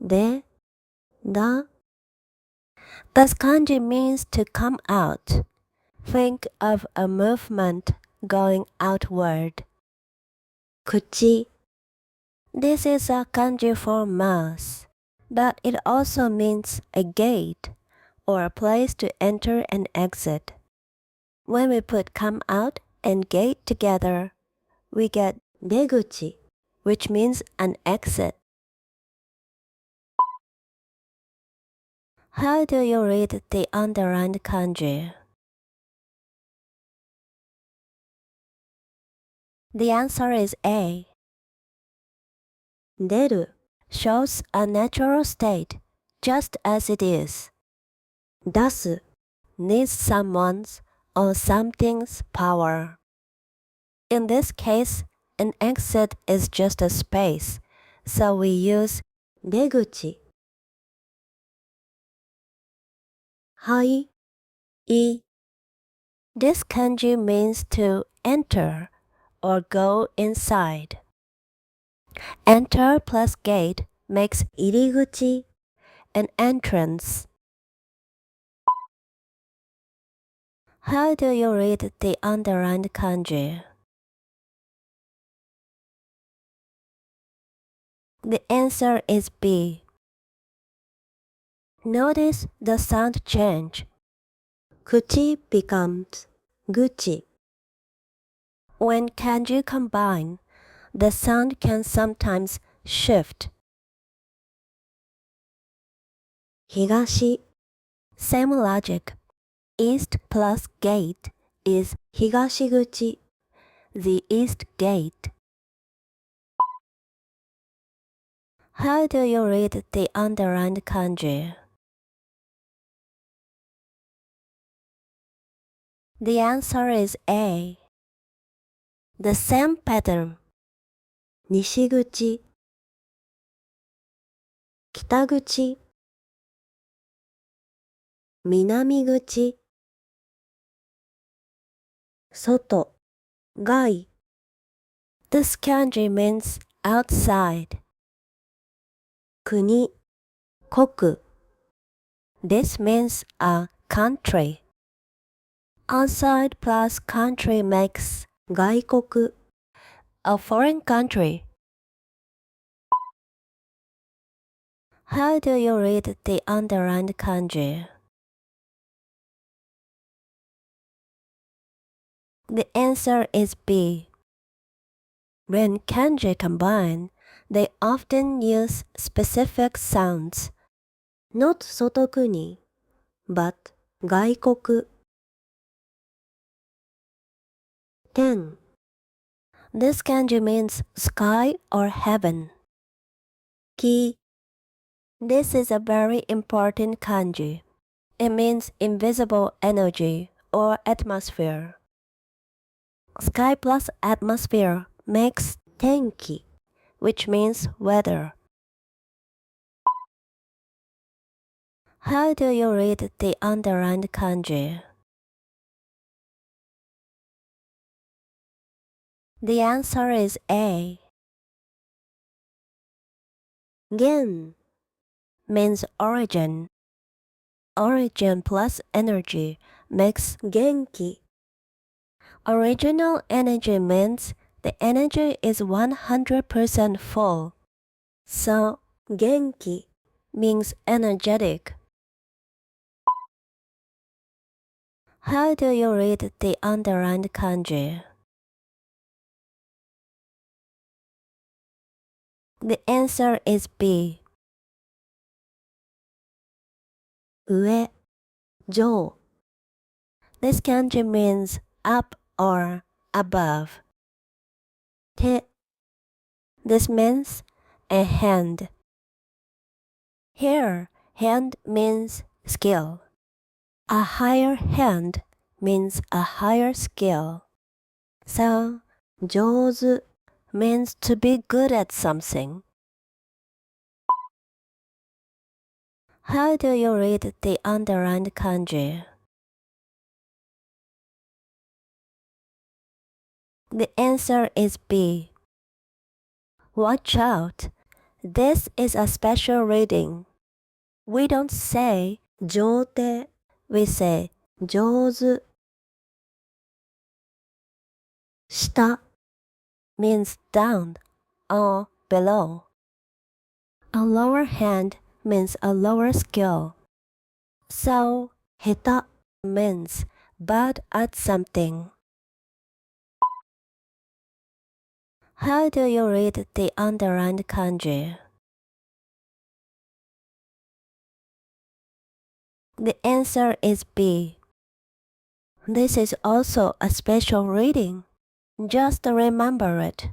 で、だ. This kanji means to come out. Think of a movement going outward. 口. This is a kanji for mouth, but it also means a gate or a place to enter and exit. When we put come out and gate together, we get deguchi, which means an exit. How do you read the underlined kanji? The answer is A. 出る shows a natural state, just as it is. 出す needs someone's or something's power. In this case, an exit is just a space, so we use 出口. はい、い. This kanji means to enter or go inside. Enter plus gate makes 入り口 an entrance. How do you read the underlined kanji? The answer is B. Notice the sound change. 口 becomes 口. When kanji combine, the sound can sometimes shift. 東 same logic. East plus gate is 東口, the east gate. How do you read the underlined kanji? The answer is A. The same pattern. 西口 北口 南口 外 外 This kanji means outside. 国 国 This means a country. Outside plus country makes 外国 a foreign country. How do you read the underlined kanji? The answer is B. When kanji combine, they often use specific sounds. Not 外国, but 外国. 10. This kanji means sky or heaven. Ki. This is a very important kanji. It means invisible energy or atmosphere. Sky plus atmosphere makes tenki, which means weather. How do you read the underlined kanji? The answer is A. Gen means origin. Origin plus energy makes genki. Original energy means the energy is 100% full. So, genki means energetic. How do you read the underlined kanji? The answer is B. 上 上 This kanji means up or above. 手 This means a hand. Here, hand means skill. A higher hand means a higher skill. So, jouzu means to be good at something. How do you read the underlined kanji? The answer is B. Watch out. This is a special reading. We don't say 上手, we say 上手. 下 means down or below. A lower hand means a lower skill. So, heta means bad at something. How do you read the underlined kanji? The answer is B. This is also a special reading. Just remember it.